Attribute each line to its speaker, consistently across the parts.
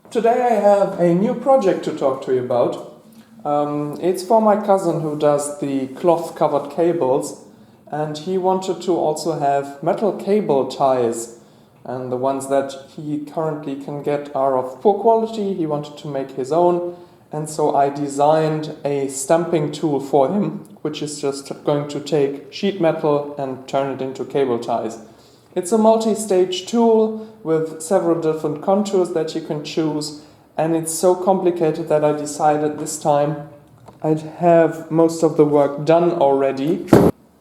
Speaker 1: Today I have a new project to talk to you about. It's for my cousin who does the cloth-covered cables, and he wanted to also have metal cable ties, and the ones that he currently can get are of poor quality. He wanted to make his own, and so I designed a stamping tool for him, which is just going to take sheet metal and turn it into cable ties. It's a multi-stage tool with several different contours that you can choose, and it's so complicated that I decided this time I'd have most of the work done already.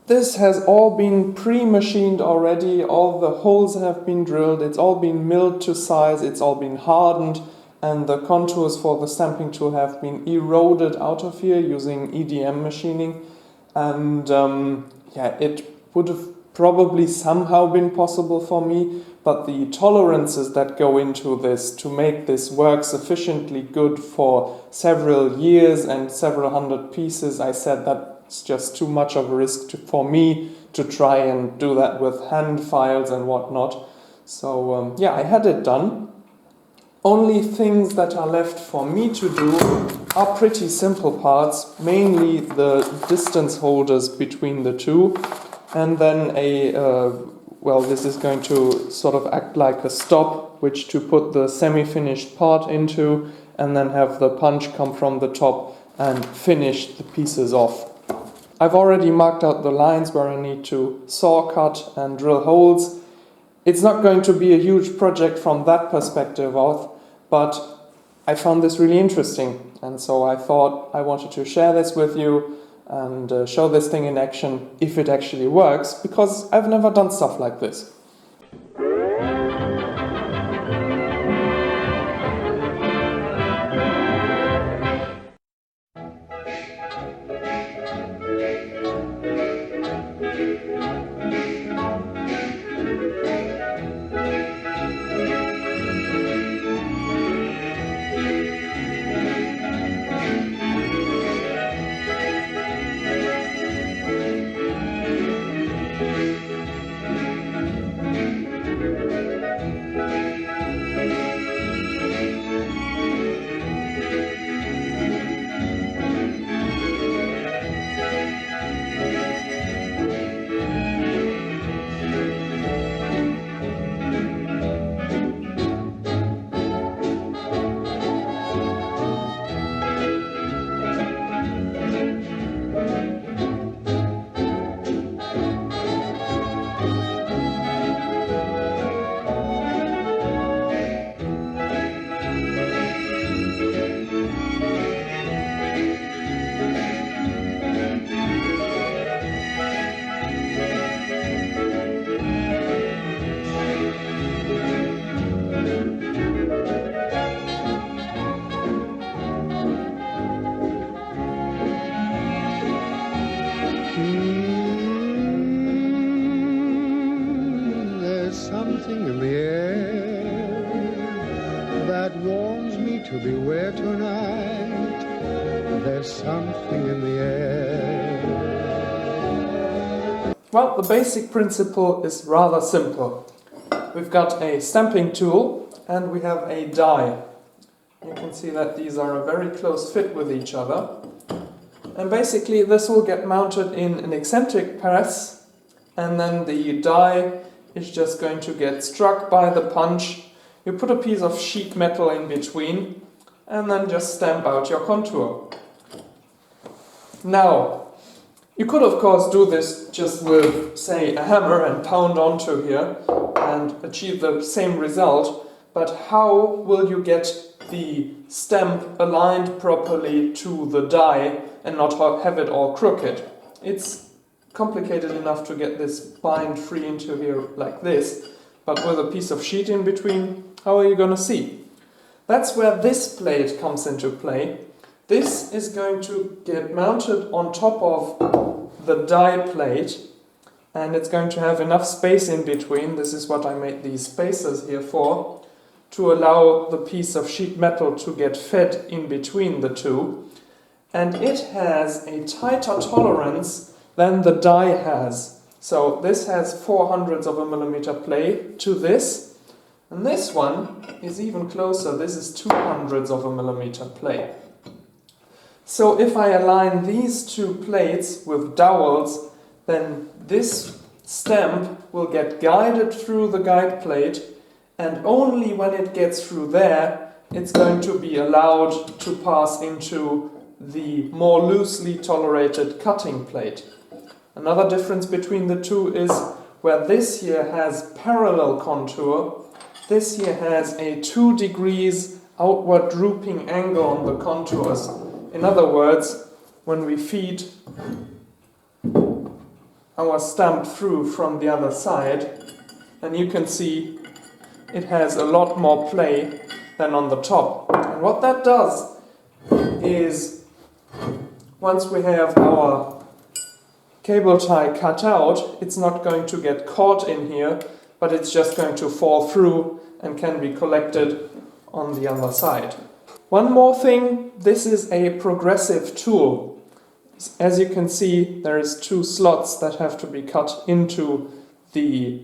Speaker 1: This has all been pre-machined already, all the holes have been drilled, it's all been milled to size, it's all been hardened, and the contours for the stamping tool have been eroded out of here using EDM machining, and it would have probably somehow been possible for me, but the tolerances that go into this to make this work sufficiently good for several years and several hundred pieces, I said that's just too much of a risk for me to try and do that with hand files and whatnot. So I had it done. Only things that are left for me to do are pretty simple parts, mainly the distance holders between the two. And then this is going to sort of act like a stop, which to put the semi-finished part into, and then have the punch come from the top and finish the pieces off. I've already marked out the lines where I need to saw cut and drill holes. It's not going to be a huge project from that perspective but I found this really interesting, and so I thought I wanted to share this with you and show this thing in action if it actually works, because I've never done stuff like this.
Speaker 2: There's something in the air that warns me to beware tonight. There's something in the air.
Speaker 1: Well, the basic principle is rather simple. We've got a stamping tool and we have a die. You can see that these are a very close fit with each other. And basically this will get mounted in an eccentric press, and then the die is just going to get struck by the punch. You put a piece of sheet metal in between and then just stamp out your contour. Now, you could of course do this just with, say, a hammer and pound onto here and achieve the same result, but how will you get the stamp aligned properly to the die and not have it all crooked? It's complicated enough to get this bind free into here like this, but with a piece of sheet in between, how are you going to see? That's where this plate comes into play. This is going to get mounted on top of the die plate, and it's going to have enough space in between. This is what I made these spacers here for, to allow the piece of sheet metal to get fed in between the two. And it has a tighter tolerance than the die has. So this has 0.04 of a millimeter play to this, And this one is even closer. This is 2/100 of a millimeter plate. So if I align these two plates with dowels, then this stamp will get guided through the guide plate, and only when it gets through there, it's going to be allowed to pass into the more loosely tolerated cutting plate. Another difference between the two is where this here has parallel contour, this here has a 2 degrees outward drooping angle on the contours. In other words, when we feed our stamp through from the other side, and you can see it has a lot more play than on the top. And what that does is, once we have our cable tie cut out, it's not going to get caught in here, but it's just going to fall through and can be collected on the other side. One more thing, this is a progressive tool. As you can see, there is 2 slots that have to be cut into the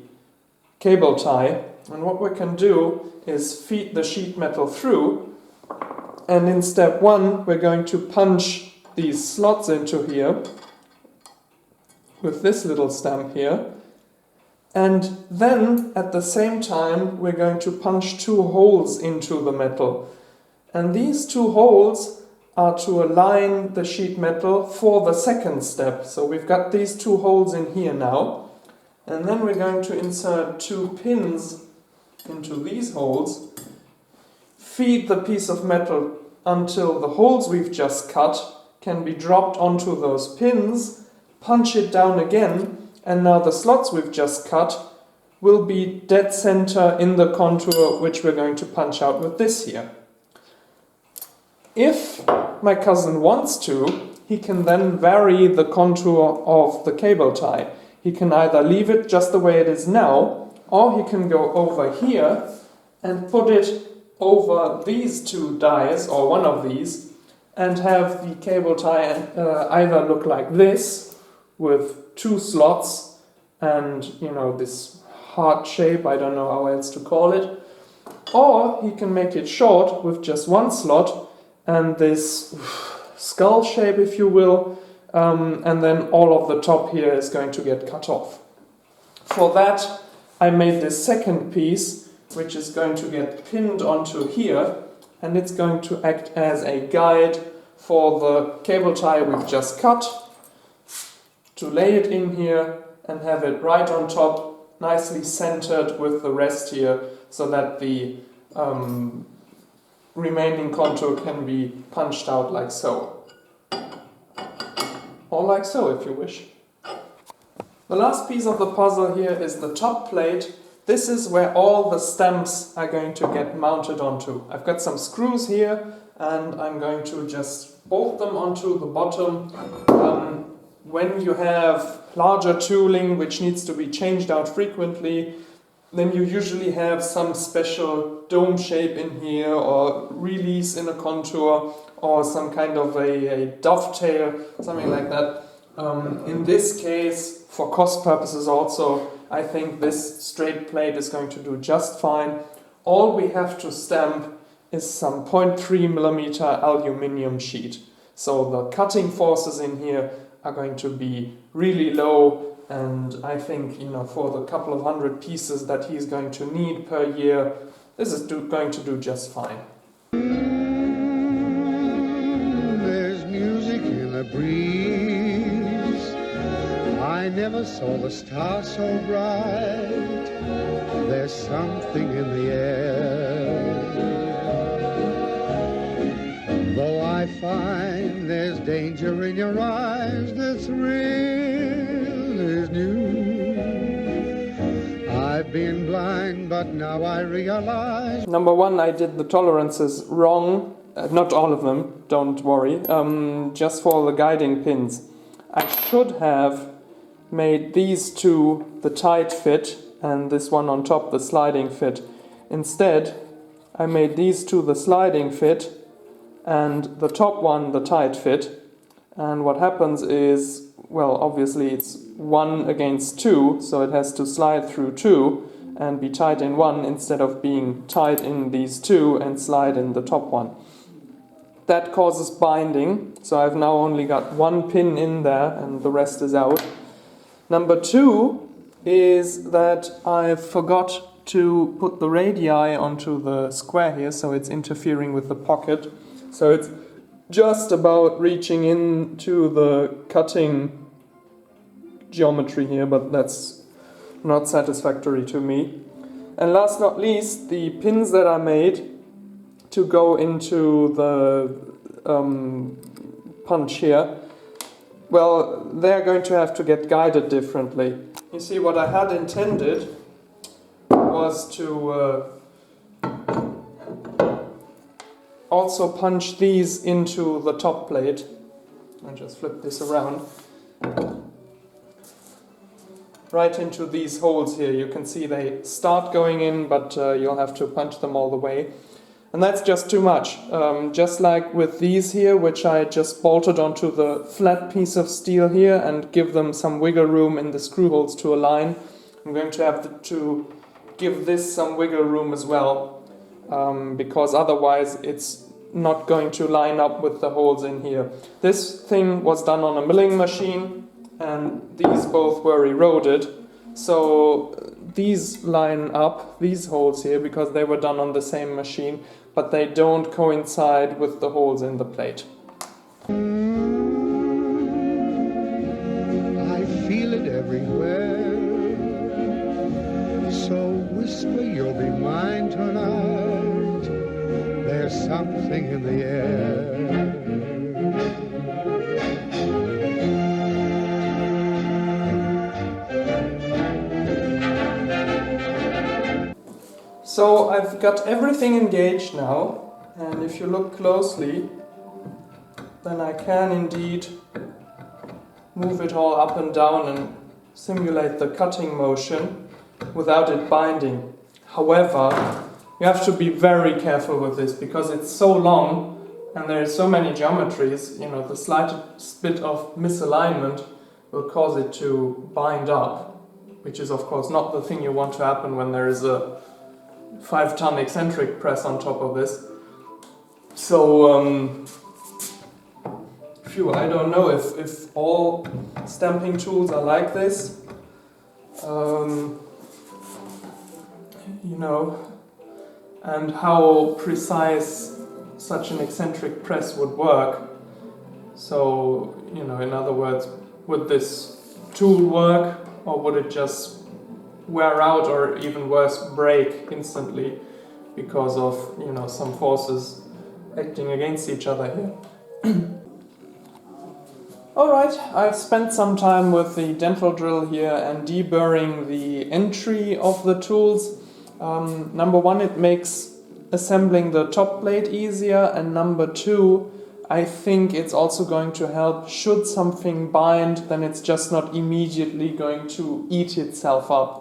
Speaker 1: cable tie, and what we can do is feed the sheet metal through, and in step 1 we're going to punch these slots into here with this little stamp here, and then at the same time we're going to punch 2 holes into the metal, and these 2 holes are to align the sheet metal for the second step. So we've got these 2 holes in here now, and then we're going to insert 2 pins into these holes, feed the piece of metal until the holes we've just cut can be dropped onto those pins, punch it down again, and now the slots we've just cut will be dead center in the contour which we're going to punch out with this here. If my cousin wants to, he can then vary the contour of the cable tie. He can either leave it just the way it is now, or he can go over here and put it over these 2 dies, or one of these, and have the cable tie either look like this, with 2 slots and, you know, this heart shape, I don't know how else to call it, or he can make it short with just 1 slot and this skull shape, if you will, and then all of the top here is going to get cut off. For that, I made this second piece, which is going to get pinned onto here, and it's going to act as a guide for the cable tie we've just cut, to lay it in here and have it right on top, nicely centered with the rest here, so that the remaining contour can be punched out like so. Or like so, if you wish. The last piece of the puzzle here is the top plate. This is where all the stamps are going to get mounted onto. I've got some screws here, and I'm going to just bolt them onto the bottom. When you have larger tooling which needs to be changed out frequently, then you usually have some special dome shape in here, or release in a contour, or some kind of a dovetail, something like that. In this case, for cost purposes also, I think this straight plate is going to do just fine. All we have to stamp is some 0.3 millimeter aluminium sheet. So the cutting forces in here are going to be really low, and I think, you know, for the couple of 100 pieces that he's going to need per year, this is going to do just fine.
Speaker 2: There's music in the breeze. I never saw the stars so bright. There's something in the air. Though I find there's danger in your eyes, the thrill is new. I've been blind, but now I realize.
Speaker 1: Number 1, I did the tolerances wrong. Not all of them, don't worry. Just for the guiding pins. I should have made these 2 the tight fit, and this one on top the sliding fit. Instead, I made these 2 the sliding fit, and the top one the tight fit. And what happens is, well, obviously it's 1 against 2, so it has to slide through 2, and be tied in one instead of being tied in these two and slide in the top one. That causes binding, so I've now only got one pin in there and the rest is out. Number two is that I forgot to put the radii onto the square here, so it's interfering with the pocket. So it's just about reaching into the cutting geometry here, but that's not satisfactory to me. And last not least, the pins that I made to go into the punch here, well, they're going to have to get guided differently. You see, what I had intended was to also punch these into the top plate. I'll just flip this around. Right into these holes here. You can see they start going in, but you'll have to punch them all the way. And that's just too much. Just like with these here, which I just bolted onto the flat piece of steel here and give them some wiggle room in the screw holes to align. I'm going to have to give this some wiggle room as well, because otherwise it's not going to line up with the holes in here. This thing was done on a milling machine, and these both were eroded. So these line up, these holes here, because they were done on the same machine, but they don't coincide with the holes in the plate.
Speaker 2: I feel it everywhere. So whisper you'll be mine tonight. There's something in the air.
Speaker 1: So I've got everything engaged now, and if you look closely, then I can indeed move it all up and down and simulate the cutting motion without it binding. However, you have to be very careful with this because it's so long and there are so many geometries, you know, the slightest bit of misalignment will cause it to bind up, which is of course not the thing you want to happen when there is a 5-ton eccentric press on top of this. So, I don't know if all stamping tools are like this. You know, and how precise such an eccentric press would work. So, you know, in other words, would this tool work, or would it just wear out, or even worse, break instantly because of, you know, some forces acting against each other here? Alright, I've spent some time with the dental drill here and deburring the entry of the tools. Number one, it makes assembling the top plate easier, and number two, I think it's also going to help, should something bind, then it's just not immediately going to eat itself up.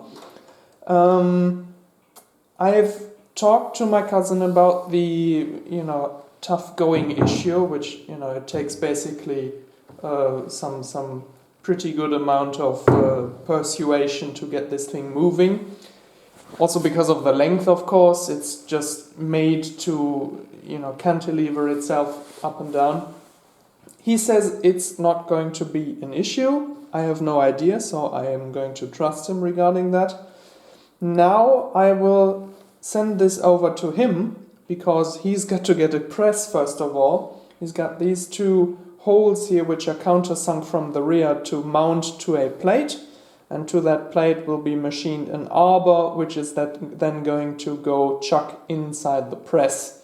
Speaker 1: I've talked to my cousin about the, you know, tough going issue, which, you know, it takes basically some pretty good amount of persuasion to get this thing moving. Also because of the length, of course, it's just made to, you know, cantilever itself up and down. He says it's not going to be an issue. I have no idea, so I am going to trust him regarding that. Now I will send this over to him, because he's got to get it pressed first of all. He's got these two holes here which are countersunk from the rear to mount to a plate, and to that plate will be machined an arbor, which is then going to go chuck inside the press.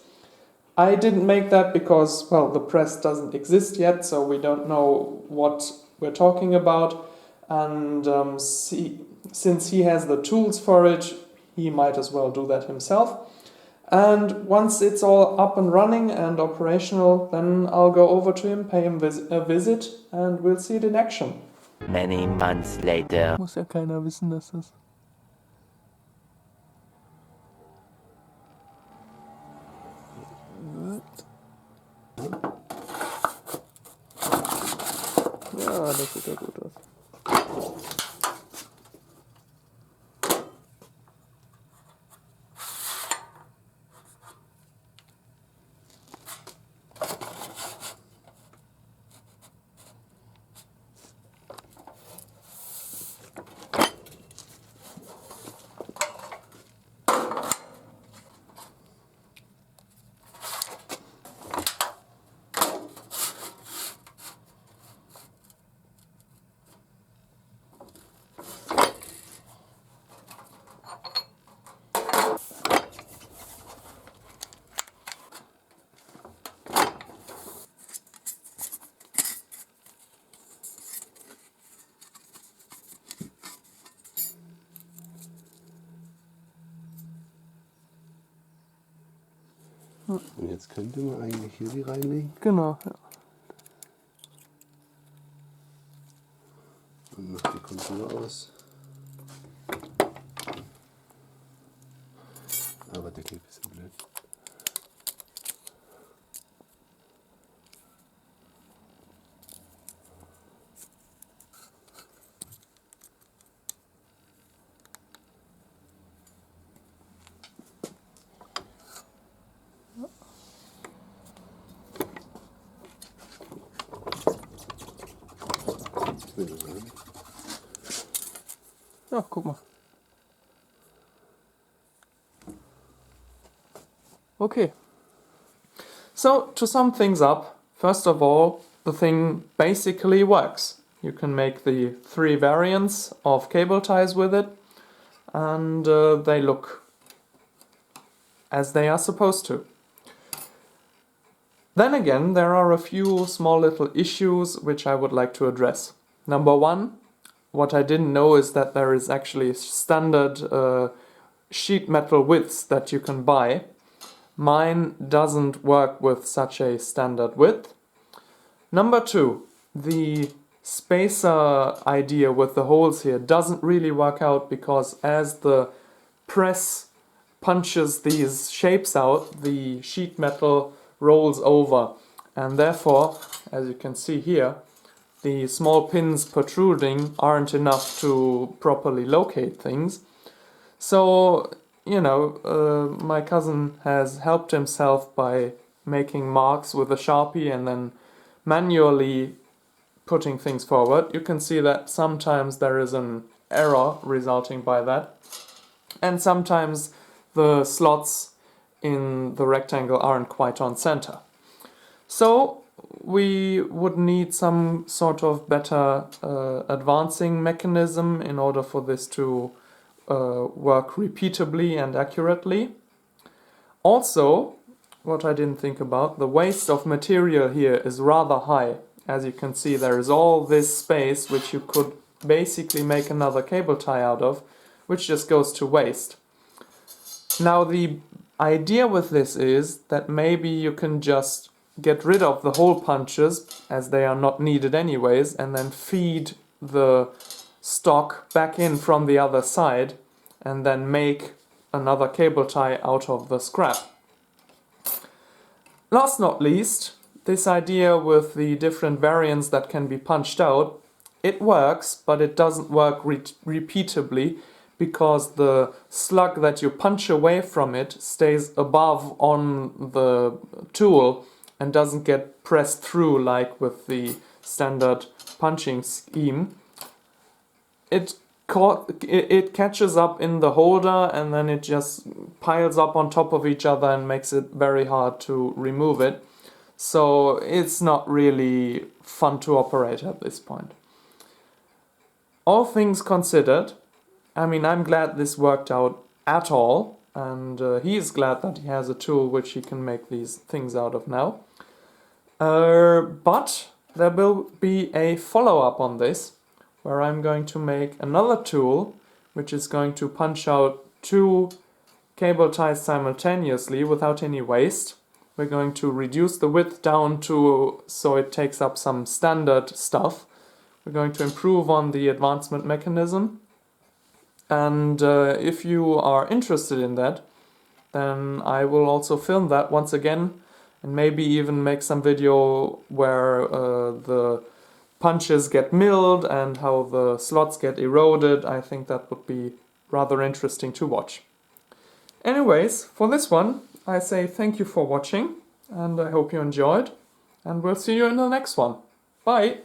Speaker 1: I didn't make that because, well, the press doesn't exist yet, so we don't know what we're talking about, and since he has the tools for it, he might as well do that himself. And once it's all up and running and operational, then I'll go over to him, pay him a visit, and we'll see it in action.
Speaker 3: Many months later.
Speaker 1: Muss ja keiner wissen, dass das... Ja, das sieht ja gut aus.
Speaker 4: Und jetzt könnte man eigentlich hier die reinlegen.
Speaker 1: Genau, ja.
Speaker 4: Und macht die Kontur aus. Aber der Clip ist so blöd.
Speaker 1: Ja, guck mal. Okay. So, to sum things up, first of all, the thing basically works. You can make the 3 variants of cable ties with it, and they look as they are supposed to. Then again, there are a few small little issues which I would like to address. Number 1, what I didn't know is that there is actually standard sheet metal widths that you can buy. Mine doesn't work with such a standard width. Number 2, the spacer idea with the holes here doesn't really work out, because as the press punches these shapes out, the sheet metal rolls over, and therefore, as you can see here, the small pins protruding aren't enough to properly locate things. So, you know, my cousin has helped himself by making marks with a Sharpie and then manually putting things forward. You can see that sometimes there is an error resulting by that, and sometimes the slots in the rectangle aren't quite on center. So we would need some sort of better advancing mechanism in order for this to work repeatably and accurately. Also, what I didn't think about, the waste of material here is rather high. As you can see, there is all this space which you could basically make another cable tie out of, which just goes to waste. Now the idea with this is that maybe you can just get rid of the hole punches, as they are not needed anyways, and then feed the stock back in from the other side, and then make another cable tie out of the scrap. Last not least, this idea with the different variants that can be punched out, it works, but it doesn't work repeatably, because the slug that you punch away from it stays above on the tool and doesn't get pressed through like with the standard punching scheme. It catches up in the holder, and then it just piles up on top of each other and makes it very hard to remove it. So it's not really fun to operate at this point. All things considered, I mean, I'm glad this worked out at all, and he is glad that he has a tool which he can make these things out of now. But there will be a follow-up on this, where I'm going to make another tool which is going to punch out 2 cable ties simultaneously without any waste. We're going to reduce the width down to so it takes up some standard stuff. We're going to improve on the advancement mechanism. And if you are interested in that, then I will also film that once again, and maybe even make some video where the punches get milled and how the slots get eroded. I think that would be rather interesting to watch. Anyways, for this one, I say thank you for watching, and I hope you enjoyed, and we'll see you in the next one. Bye!